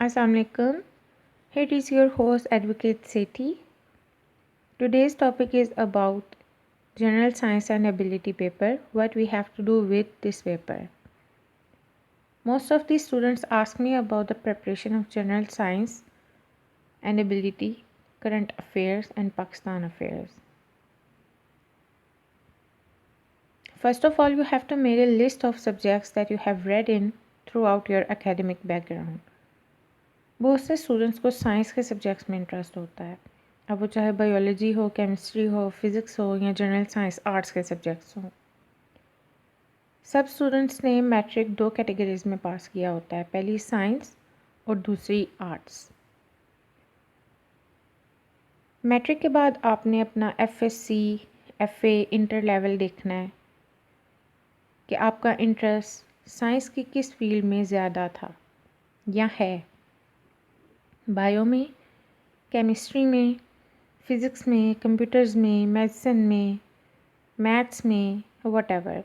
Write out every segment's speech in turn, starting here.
Assalamualaikum. Here is your host Advocate Sethi. Today's topic is about General Science and Ability paper. What we have to do with this paper. Most of the students ask me about the preparation of General Science and Ability, Current Affairs and Pakistan Affairs. First of all, you have to make a list of subjects that you have read in throughout your academic background. बहुत से students को science के subjects में interest होता है, अब वो चाहे बायोलॉजी हो, केमिस्ट्री हो, फिज़िक्स हो या जनरल साइंस आर्ट्स के सब्जेक्ट्स हों। सब स्टूडेंट्स ने मैट्रिक 2 कैटेगरीज में पास किया होता है, पहली साइंस और दूसरी आर्ट्स। मैट्रिक के बाद आपने अपना FSC, FA, इंटर लेवल देखना है कि आपका इंटरेस्ट साइंस की किस फील्ड में ज़्यादा था या है, बायो में, केमिस्ट्री में, फ़िज़िक्स में, कंप्यूटर्स में, मेडिसिन में, मैथ्स में, व्हाटएवर।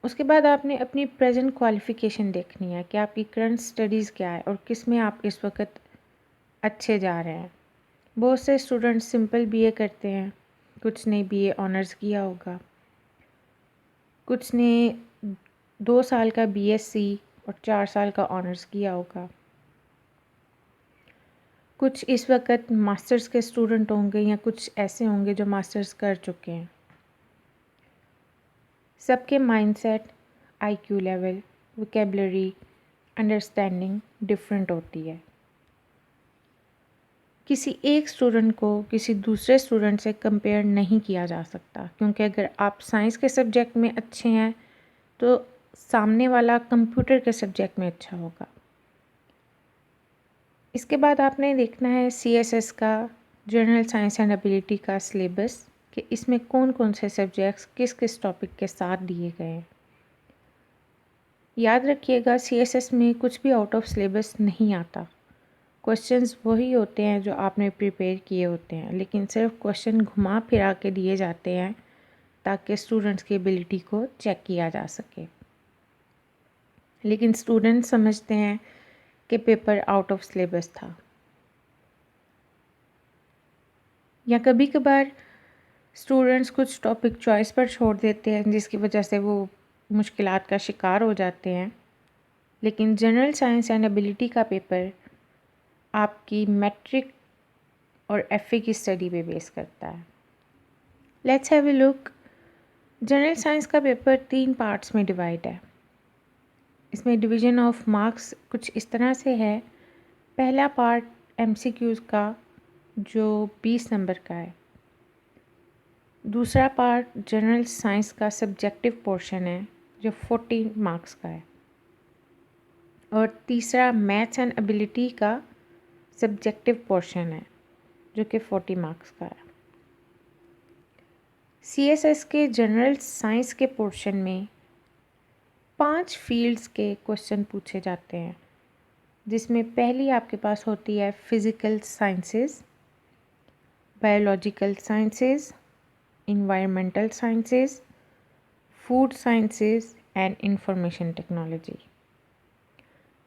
उसके बाद आपने अपनी प्रेजेंट क्वालिफ़िकेशन देखनी है कि आपकी करंट स्टडीज़ क्या है और किस में आप इस वक्त अच्छे जा रहे हैं। बहुत से स्टूडेंट्स सिंपल BA करते हैं, कुछ ने BA ऑनर्स किया होगा, कुछ ने 2 साल का BSc और 4 साल का ऑनर्स किया होगा, कुछ इस वक्त मास्टर्स के स्टूडेंट होंगे या कुछ ऐसे होंगे जो मास्टर्स कर चुके हैं। सबके mindset, IQ level, vocabulary, understanding different होती है। किसी एक स्टूडेंट को किसी दूसरे स्टूडेंट से कंपेयर नहीं किया जा सकता, क्योंकि अगर आप साइंस के सब्जेक्ट में अच्छे हैं तो सामने वाला कंप्यूटर के सब्जेक्ट में अच्छा होगा। इसके बाद आपने देखना है CSS का, जनरल साइंस एंड एबिलिटी का सिलेबस, कि इसमें कौन कौन से सब्जेक्ट्स किस किस टॉपिक के साथ दिए गए हैं। याद रखिएगा CSS में कुछ भी आउट ऑफ सिलेबस नहीं आता। क्वेश्चंस वही होते हैं जो आपने प्रिपेयर किए होते हैं, लेकिन सिर्फ क्वेश्चन घुमा फिरा के दिए जाते हैं ताकि स्टूडेंट्स की एबिलिटी को चेक किया जा सके। लेकिन स्टूडेंट्स समझते हैं कि पेपर आउट ऑफ सिलेबस था, या कभी कभार स्टूडेंट्स कुछ टॉपिक चॉइस पर छोड़ देते हैं जिसकी वजह से वो मुश्किलात का शिकार हो जाते हैं। लेकिन जनरल साइंस एंड एबिलिटी का पेपर आपकी मैट्रिक और FA की स्टडी पे बेस करता है। Let's have a look. General science का पेपर 3 पार्ट्स में डिवाइड है। इसमें डिवीज़न ऑफ मार्क्स कुछ इस तरह से है। पहला पार्ट MCQs का जो 20 नंबर का है, दूसरा पार्ट जनरल साइंस का सब्जेक्टिव पोर्शन है जो 40 मार्क्स का है, और तीसरा मैथ्स एंड एबिलिटी का सब्जेक्टिव पोर्शन है जो कि 40 मार्क्स का है। CSS के जनरल साइंस के पोर्शन में 5 फील्ड्स के क्वेश्चन पूछे जाते हैं, जिसमें पहली आपके पास होती है physical sciences, biological sciences, environmental sciences, food sciences and information technology.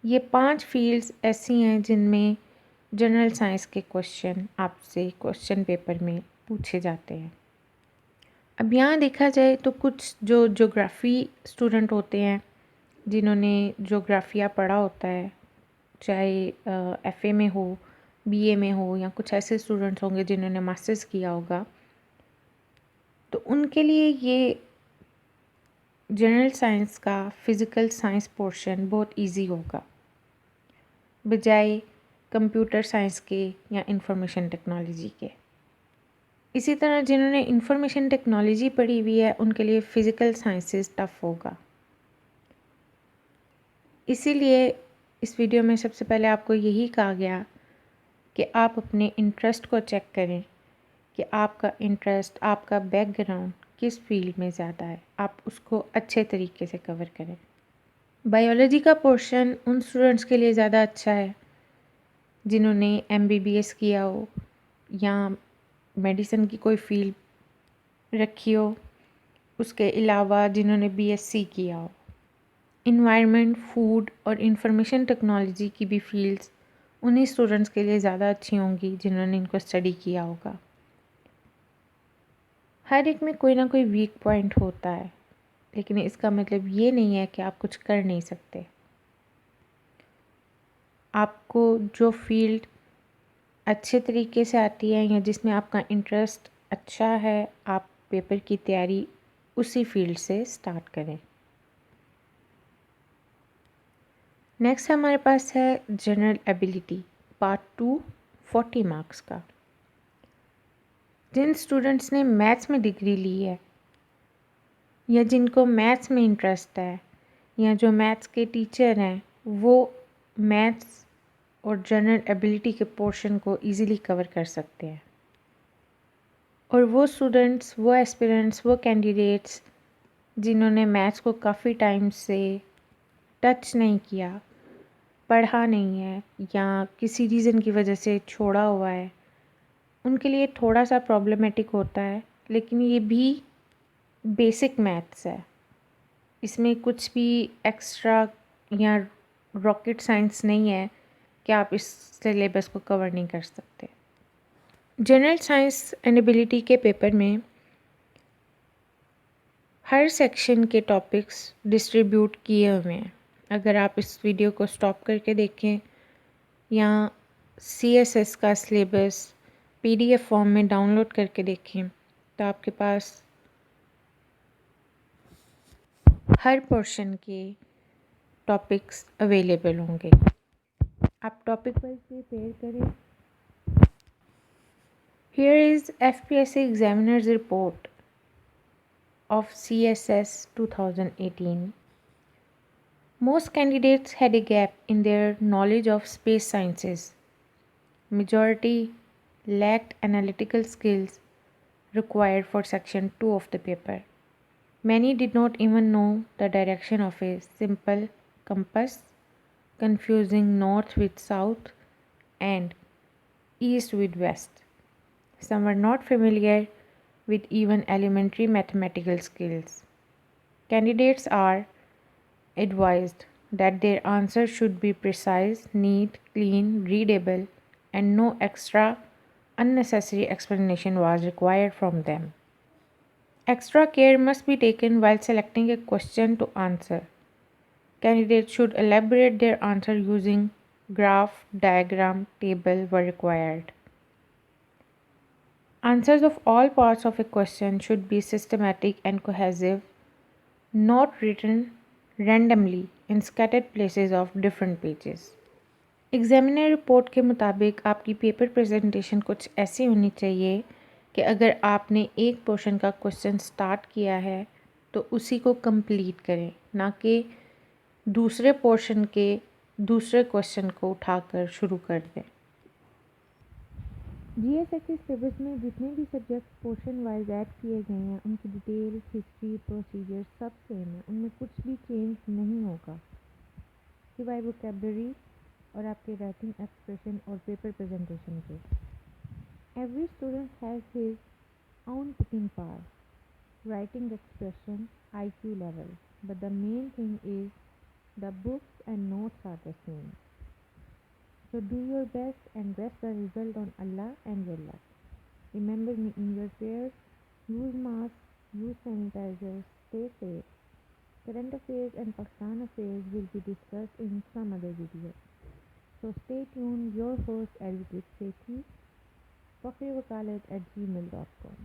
ये 5 फील्ड्स ऐसी हैं जिनमें जनरल साइंस के क्वेश्चन आपसे क्वेश्चन पेपर में पूछे जाते हैं। अब यहाँ देखा जाए तो कुछ जो ज्योग्राफ़ी स्टूडेंट होते हैं जिन्होंने ज्योग्राफिया पढ़ा होता है, चाहे FA में हो, BA में हो, या कुछ ऐसे स्टूडेंट्स होंगे जिन्होंने मास्टर्स किया होगा, तो उनके लिए ये जनरल साइंस का फिज़िकल साइंस पोर्शन बहुत इजी होगा बजाय कंप्यूटर साइंस के या इंफॉर्मेशन टेक्नोलॉजी के। इसी तरह जिन्होंने इंफॉर्मेशन टेक्नोलॉजी पढ़ी हुई है उनके लिए फ़िज़िकल साइंसेस टफ़ होगा। इसीलिए इस वीडियो में सबसे पहले आपको यही कहा गया कि आप अपने इंटरेस्ट को चेक करें कि आपका इंटरेस्ट, आपका बैकग्राउंड किस फील्ड में ज़्यादा है, आप उसको अच्छे तरीके से कवर करें। बायोलॉजी का पोर्शन उन स्टूडेंट्स के लिए ज़्यादा अच्छा है जिन्होंने MBBS किया हो या मेडिसिन की कोई फील्ड रखी हो, उसके अलावा जिन्होंने BSc किया हो। इन्वायरमेंट, फूड और इंफॉर्मेशन टेक्नोलॉजी की भी फील्ड्स उन्हीं स्टूडेंट्स के लिए ज़्यादा अच्छी होंगी जिन्होंने इनको स्टडी किया होगा। हर एक में कोई ना कोई वीक पॉइंट होता है, लेकिन इसका मतलब ये नहीं है कि आप कुछ कर नहीं सकते। आपको जो फील्ड अच्छे तरीके से आती है या जिसमें आपका इंटरेस्ट अच्छा है, आप पेपर की तैयारी उसी फील्ड से स्टार्ट करें। नेक्स्ट हमारे पास है जनरल एबिलिटी पार्ट 2, 40 मार्क्स का। जिन स्टूडेंट्स ने मैथ्स में डिग्री ली है या जिनको मैथ्स में इंटरेस्ट है या जो मैथ्स के टीचर हैं, वो मैथ्स और जनरल एबिलिटी के पोर्शन को इजीली कवर कर सकते हैं। और वो स्टूडेंट्स, वो एस्पिरेंट्स, वो कैंडिडेट्स जिन्होंने मैथ्स को काफ़ी टाइम से टच नहीं किया, पढ़ा नहीं है या किसी रीज़न की वजह से छोड़ा हुआ है, उनके लिए थोड़ा सा प्रॉब्लमेटिक होता है। लेकिन ये भी बेसिक मैथ्स है, इसमें कुछ भी एक्स्ट्रा या रॉकेट साइंस नहीं है कि आप इस सिलेबस को कवर नहीं कर सकते। जनरल साइंस एंड एबिलिटी के पेपर में हर सेक्शन के टॉपिक्स डिस्ट्रीब्यूट किए हुए हैं। अगर आप इस वीडियो को स्टॉप करके देखें या CSS का सिलेबस PDF फॉर्म में डाउनलोड करके देखें तो आपके पास हर पोर्शन के टॉपिक्स अवेलेबल होंगे। आप टॉपिक वाइज प्रिपेयर करें। Here is FPSC Examiner's Report of CSS 2018. Most candidates had a gap in their knowledge of space sciences. Majority lacked analytical skills required for section 2 of the paper. Many did not even know the direction of a simple compass, confusing north with south and east with west. Some were not familiar with even elementary mathematical skills. Candidates are advised that their answer should be precise, neat, clean, readable, and no extra unnecessary explanation was required from them. Extra care must be taken while selecting a question to answer. Candidates should elaborate their answer using graph, diagram, table were required. Answers of all parts of a question should be systematic and cohesive, not written randomly in scattered places of different pages. Examiner report के मुताबिक आपकी paper presentation कुछ ऐसी होनी चाहिए कि अगर आपने एक पोर्शन का क्वेश्चन स्टार्ट किया है तो उसी को कंप्लीट करें, ना कि दूसरे पोर्शन के दूसरे क्वेश्चन को उठाकर शुरू कर दें। GSS के सिलेबस में जितने भी सब्जेक्ट पोर्शन वाइज ऐड किए गए हैं उनकी डिटेल, हिस्ट्री, प्रोसीजर सब सेम है, उनमें कुछ भी चेंज नहीं होगा सिवाय वोकैबुलरी और आपके राइटिंग एक्सप्रेशन और पेपर प्रेजेंटेशन के। Every student has his own picking power, writing expression, IQ level, but the main thing is the books and notes are the same. So do your best and rest the result on Allah and your luck. Remember me in your prayers. Use masks, use sanitizers, stay safe. Current affairs and Pakistan affairs will be discussed in some other video. So stay tuned. Your host Advocate Sethi, fakhriwakalat@gmail.com.